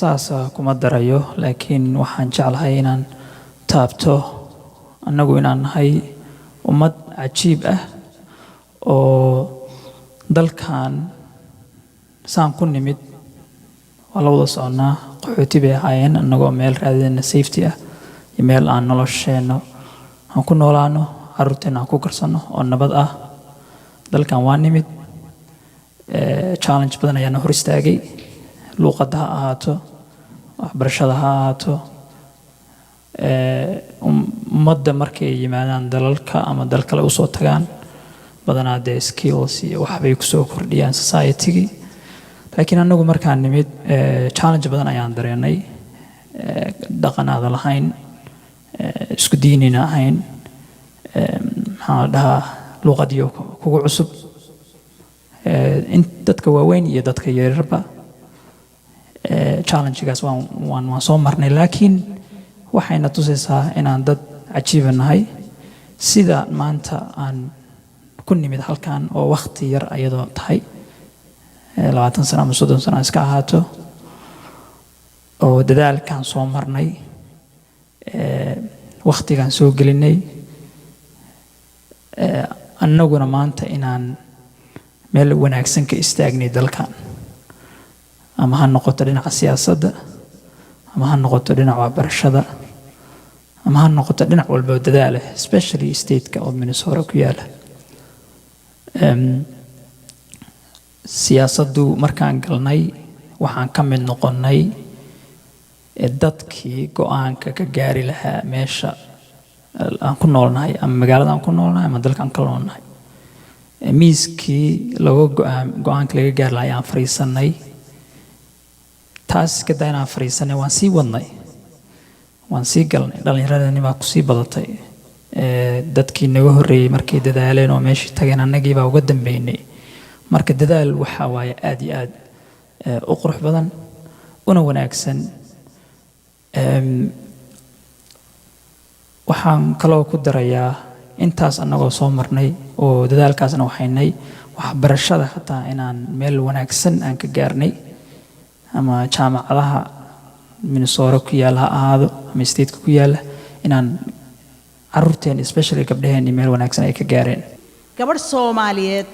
saasa kuma darayo laakiin waxaan jeclahay inaan taabto annagu inaan nahay ummad cajiib ah oo dalkan saan ku nimid wala wada socnaa qaxooti bay ahaayeen annagoo meel raadinayna safety ah iyo meel aan nolosheena aan ku noolaano carruurteena aan ku karsano oo nabad ah dalkan waa nimid challenge badan ayaan hor istaagay luqadda ha ahaato waxbarashada ha ahaato ummadda markay yimaadaan dalalka ama dal kale usoo tagaan badanaa dee skills iyo waxbay kusoo kordhiyaan society-gii laakiin annagu markaan nimid challenge badan ayaan dareenay dhaqanaada lahayn isku diinina ahayn maxaa la dhahaa luqadiyo kugu cusub dadka waaweyn iyo dadka yaryarba challenge-gaas waan soo marnay laakiin waxayna tusaysaa inaan dad cajiiba nahay sida maanta aan ku nimid halkan oo waqti yar ayadoo tahay 20 sano ama 30 sano iska ahaato oo dadaalkan soo marnay waqtigan soo gelinay annaguna maanta inaan meel wanaagsan ka istaagnay dalkan ama ha noqoto dhinaca siyaasadda ama ha noqoto dhinaca waxbarashada ama ha noqoto dhinac walba dadaal ah especially state-ka oo Minnesota ku yaala siyaasaddu markaan galnay waxaan ka mid noqonnay dadkii go'aanka ka gaari lahaa meesha aan ku noolnahay ama magaalada aan ku noolnahay ama dalka aan ka noolnahay miiskii go'aanka laga gaari lahaa ayaan fariisanay taas ka daynaan fariisanay waan sii wadnay waan sii galnay dhallinyaradani baa ku sii badatay dadkii naga horreeyey markay dadaaleen oo meeshii tageen annagii baa uga dambeynay marka dadaal waxa waaye aad iyo aad u qurux badan una wanaagsan waxaan kaloo ku darayaa intaas annagoo soo marnay oo dadaalkaasna waxaynay waxbarashada xataa inaan meel wanaagsan aan ka gaarnay ama jaamacadaha Minnesota ku yaala ha ahaado ama state-ka ku yaala inaan carruurteen especially gabdhaheen meel wanaagsan ay ka gaareen gabadh Soomaaliyeed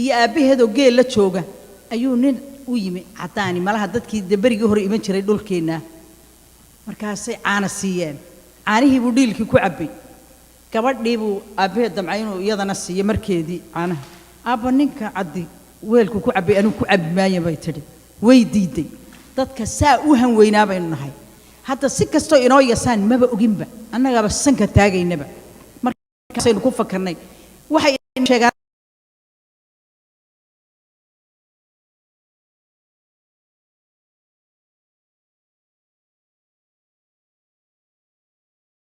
iyo aabaheedoo geel la jooga ayuu nin u yimi cadaani malaha dadkii dabarigii hore iman jiray dhulkeena markaasay caana siiyeen caanihii buu dhiilkii ku cabay gabadhii buu aabaheed damcay inuu iyadana siiyo markeedii caanaha aaba ninka caddi weelku ku cabay anuu ku cabi maayo bay tiri way diiday dadka saa u hanweynaa baynu nahay hadda si kastoo inoo yasaan maba oginba annagaba sanka taagaynaba markaasaynu ku fakarnay waxay sheegaan